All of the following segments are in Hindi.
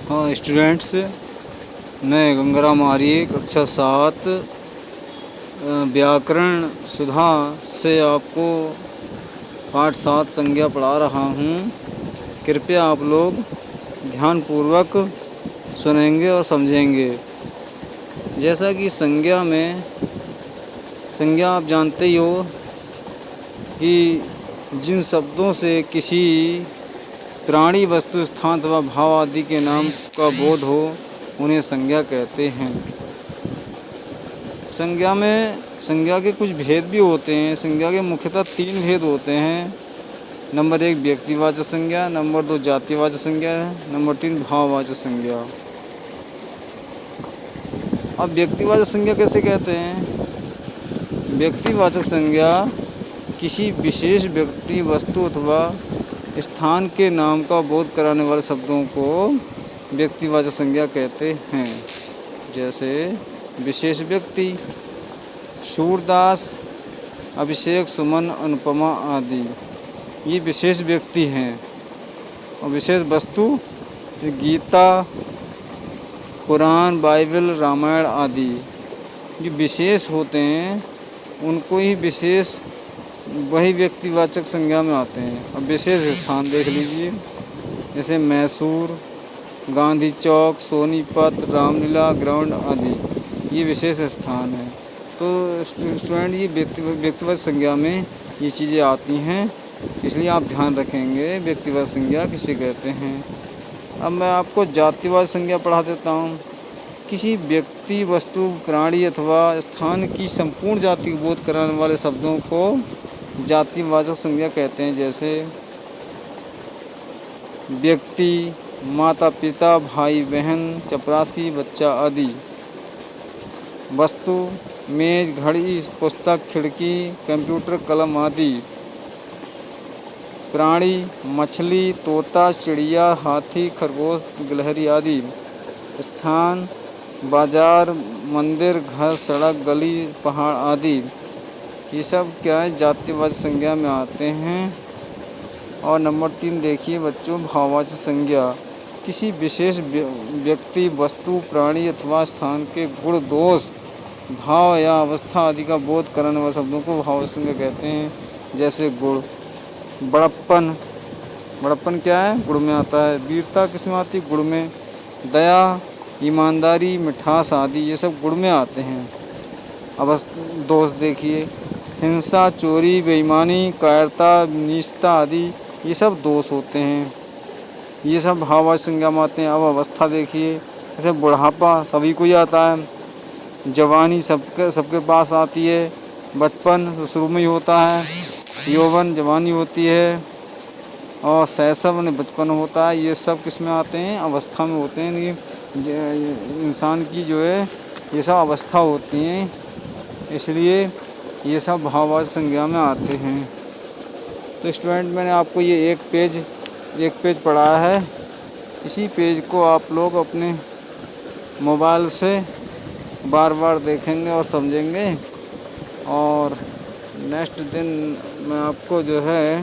हाँ स्टूडेंट्स, मैं गंगाराम आर्य कक्षा 7 व्याकरण सुधा से आपको पाठ 7 संज्ञा पढ़ा रहा हूँ। कृपया आप लोग ध्यानपूर्वक सुनेंगे और समझेंगे। जैसा कि संज्ञा आप जानते ही हो कि जिन शब्दों से किसी प्राणी, वस्तु, स्थान अथवा भाव आदि के नाम का बोध हो उन्हें संज्ञा कहते हैं। संज्ञा के कुछ भेद भी होते हैं। संज्ञा के मुख्यतः 3 भेद होते हैं। नंबर 1 व्यक्तिवाचक संज्ञा, नंबर 2 जातिवाचक संज्ञा, नंबर 3 भाववाचक संज्ञा। अब व्यक्तिवाचक संज्ञा कैसे कहते हैं? व्यक्तिवाचक संज्ञा किसी विशेष व्यक्ति, वस्तु अथवा स्थान के नाम का बोध कराने वाले शब्दों को व्यक्तिवाचक संज्ञा कहते हैं। जैसे विशेष व्यक्ति, सूरदास, अभिषेक, सुमन, अनुपमा आदि ये विशेष व्यक्ति हैं। और विशेष वस्तु गीता, कुरान, बाइबल, रामायण आदि जो विशेष होते हैं उनको ही विशेष वही व्यक्तिवाचक संज्ञा में आते हैं। अब विशेष स्थान देख लीजिए, जैसे मैसूर, गांधी चौक, सोनीपत, रामलीला ग्राउंड आदि ये विशेष स्थान है। तो स्टूडेंट ये व्यक्तिवाचक संज्ञा में ये चीज़ें आती हैं, इसलिए आप ध्यान रखेंगे व्यक्तिवाचक संज्ञा किसे कहते हैं। अब मैं आपको जातिवाचक संज्ञा पढ़ा देता हूँ। किसी व्यक्ति, वस्तु, प्राणी अथवा स्थान की संपूर्ण जाति को बोध कराने वाले शब्दों को जातिवाचक संज्ञा कहते हैं। जैसे व्यक्ति, माता पिता, भाई बहन, चपरासी, बच्चा आदि। वस्तु मेज, घड़ी, पुस्तक, खिड़की, कंप्यूटर, कलम आदि। प्राणी मछली, तोता, चिड़िया, हाथी, खरगोश, गिलहरी आदि। स्थान बाजार, मंदिर, घर, सड़क, गली, पहाड़ आदि। ये सब क्या है, जातिवाचक संज्ञा में आते हैं। और नंबर 3 देखिए बच्चों, भाववाचक संज्ञा किसी विशेष व्यक्ति, वस्तु, प्राणी अथवा स्थान के गुण, दोष, भाव या अवस्था आदि का बोध कराने वाले शब्दों को भाववाचक संज्ञा कहते हैं। जैसे गुण, बड़प्पन क्या है, गुण में आता है। वीरता किस में आती है, गुण में। दया, ईमानदारी, मिठास आदि ये सब गुण में आते हैं। अब दोष देखिए, हिंसा, चोरी, बेईमानी, कायरता, नीचता आदि ये सब दोष होते हैं। ये सब भाववाचक संज्ञा में आते हैं। अब अवस्था देखिए, जैसे बुढ़ापा सभी को ही आता है। जवानी सबके पास आती है। बचपन तो शुरू में ही होता है। यौवन जवानी होती है। और शैशव ने बचपन होता है। ये सब किस में आते हैं, अवस्था में होते हैं। ये इंसान की जो है ये सब अवस्था होती हैं, इसलिए ये सब भाववाचक संज्ञा में आते हैं। तो स्टूडेंट, मैंने आपको ये एक पेज पढ़ाया है। इसी पेज को आप लोग अपने मोबाइल से बार बार देखेंगे और समझेंगे। और नेक्स्ट दिन मैं आपको जो है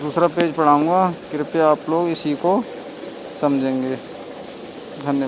दूसरा पेज पढ़ाऊँगा। कृपया आप लोग इसी को समझेंगे। धन्यवाद।